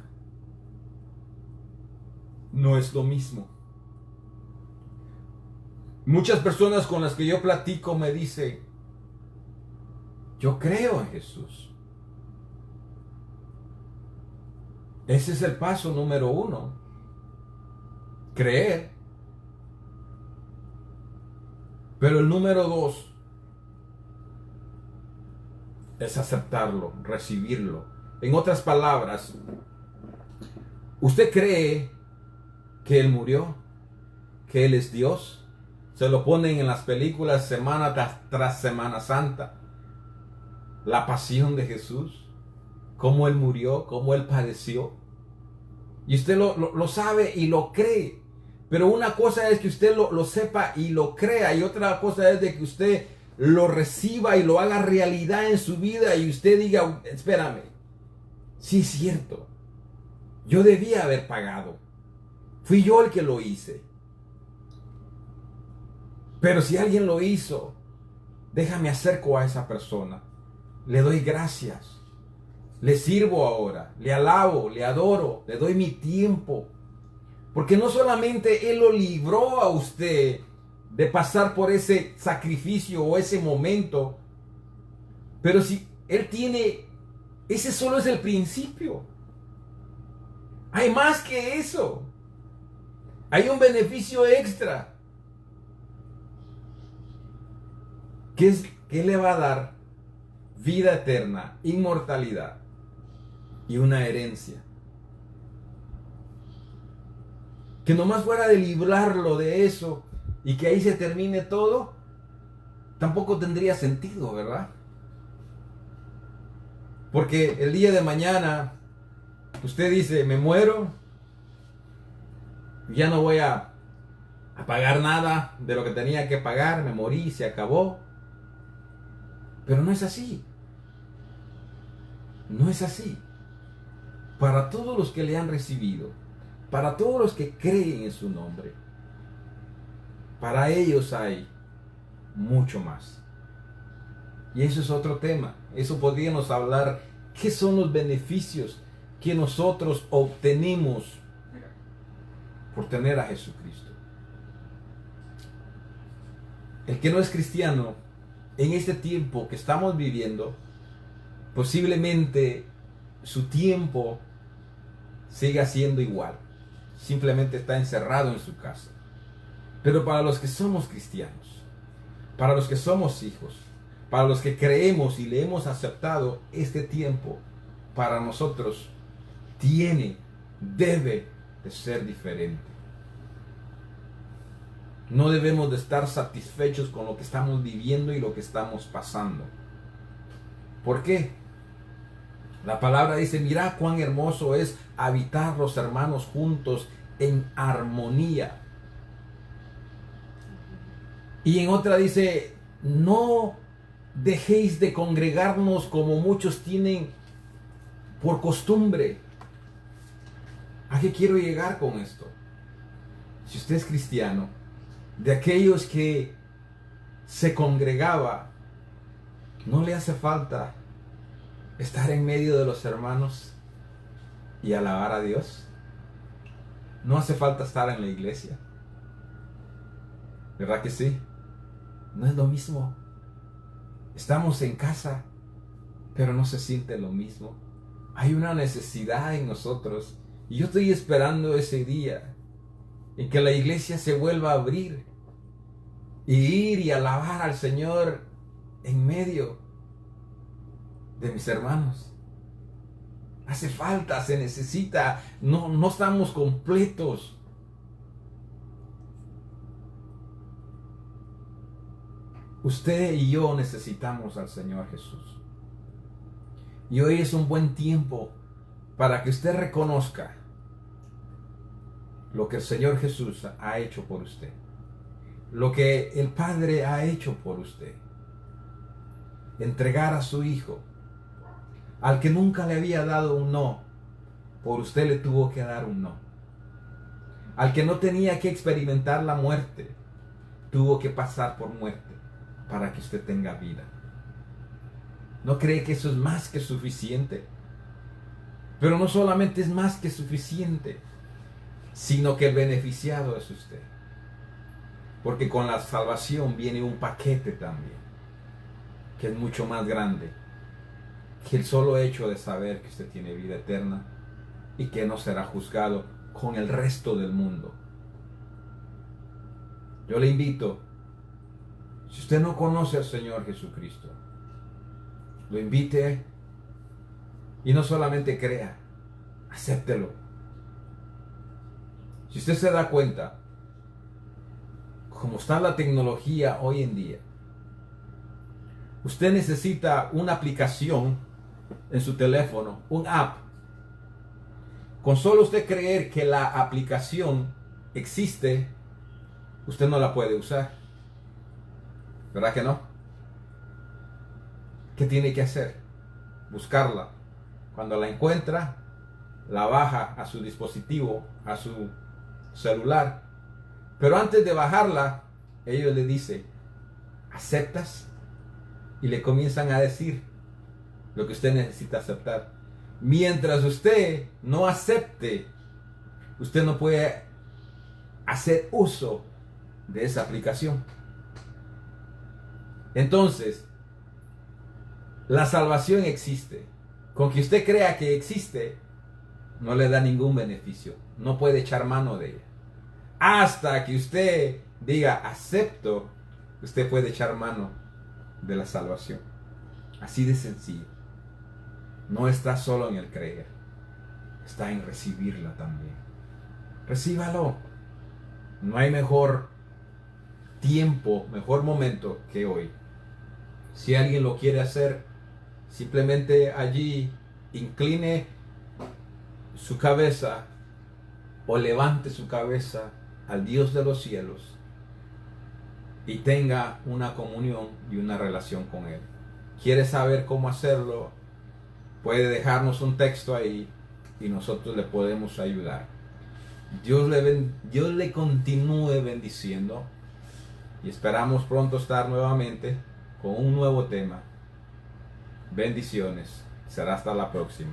No es lo mismo. Muchas personas con las que yo platico me dicen, yo creo en Jesús. Ese es el paso número 1. Creer. Pero el número 2 es aceptarlo, recibirlo. En otras palabras, ¿usted cree que Él murió? ¿Que Él es Dios? Se lo ponen en las películas semana tras Semana Santa. La pasión de Jesús, cómo Él murió, cómo Él padeció. Y usted lo sabe y lo cree. Pero una cosa es que usted lo sepa y lo crea, y otra cosa es de que usted lo reciba y lo haga realidad en su vida y usted diga, espérame, sí es cierto, yo debía haber pagado, fui yo el que lo hice. Pero si alguien lo hizo, déjame acerco a esa persona, le doy gracias, le sirvo ahora, le alabo, le adoro, le doy mi tiempo. Porque no solamente Él lo libró a usted de pasar por ese sacrificio o ese momento, pero si Él tiene, ese solo es el principio. Hay más que eso. Hay un beneficio extra. Que le va a dar vida eterna, inmortalidad y una herencia. Que nomás fuera de librarlo de eso y que ahí se termine todo, tampoco tendría sentido, ¿verdad? Porque el día de mañana usted dice, me muero, ya no voy a pagar nada de lo que tenía que pagar, me morí, se acabó. Pero no es así. No es así. Para todos los que le han recibido, para todos los que creen en su nombre, para ellos hay mucho más. Y eso es otro tema. Eso podríamos hablar. ¿Qué son los beneficios que nosotros obtenemos por tener a Jesucristo? El que no es cristiano, en este tiempo que estamos viviendo, posiblemente su tiempo siga siendo igual. Simplemente está encerrado en su casa. Pero para los que somos cristianos, para los que somos hijos, para los que creemos y le hemos aceptado, este tiempo para nosotros debe de ser diferente. No debemos de estar satisfechos con lo que estamos viviendo y lo que estamos pasando. ¿Por qué? La palabra dice, mira cuán hermoso es habitar los hermanos juntos en armonía. Y en otra dice, no dejéis de congregarnos como muchos tienen por costumbre. ¿A qué quiero llegar con esto? Si usted es cristiano, de aquellos que se congregaba, ¿no le hace falta estar en medio de los hermanos y alabar a Dios? ¿No hace falta estar en la iglesia? ¿Verdad que sí? No es lo mismo. Estamos en casa, pero no se siente lo mismo. Hay una necesidad en nosotros. Y yo estoy esperando ese día en que la iglesia se vuelva a abrir y ir y alabar al Señor en medio de mis hermanos. Hace falta, se necesita. No estamos completos. Usted y yo necesitamos al Señor Jesús. Y hoy es un buen tiempo para que usted reconozca lo que el Señor Jesús ha hecho por usted. Lo que el Padre ha hecho por usted. Entregar a su Hijo, al que nunca le había dado un no, por usted le tuvo que dar un no. Al que no tenía que experimentar la muerte, tuvo que pasar por muerte para que usted tenga vida. ¿No cree que eso es más que suficiente? Pero no solamente es más que suficiente, sino que el beneficiado es usted. Porque con la salvación viene un paquete también, que es mucho más grande que el solo hecho de saber que usted tiene vida eterna y que no será juzgado con el resto del mundo. Yo le invito, si usted no conoce al Señor Jesucristo, lo invite y no solamente crea, acéptelo. Si usted se da cuenta, como está la tecnología hoy en día, usted necesita una aplicación en su teléfono, un app. Con solo usted creer que la aplicación existe, usted no la puede usar. ¿Verdad que no? ¿Qué tiene que hacer? Buscarla. Cuando la encuentra, la baja a su dispositivo, a su celular. Pero antes de bajarla, ellos le dicen, ¿aceptas? Y le comienzan a decir lo que usted necesita aceptar. Mientras usted no acepte, usted no puede hacer uso de esa aplicación. Entonces, la salvación existe. Con que usted crea que existe, no le da ningún beneficio. No puede echar mano de ella. Hasta que usted diga, acepto, usted puede echar mano de la salvación. Así de sencillo. No está solo en el creer, está en recibirla también. Recíbalo. No hay mejor tiempo, mejor momento que hoy. Si alguien lo quiere hacer, simplemente allí incline su cabeza o levante su cabeza al Dios de los cielos y tenga una comunión y una relación con Él. ¿Quiere saber cómo hacerlo? Puede dejarnos un texto ahí y nosotros le podemos ayudar. Dios le continúe bendiciendo y esperamos pronto estar nuevamente con un nuevo tema. Bendiciones. Será hasta la próxima.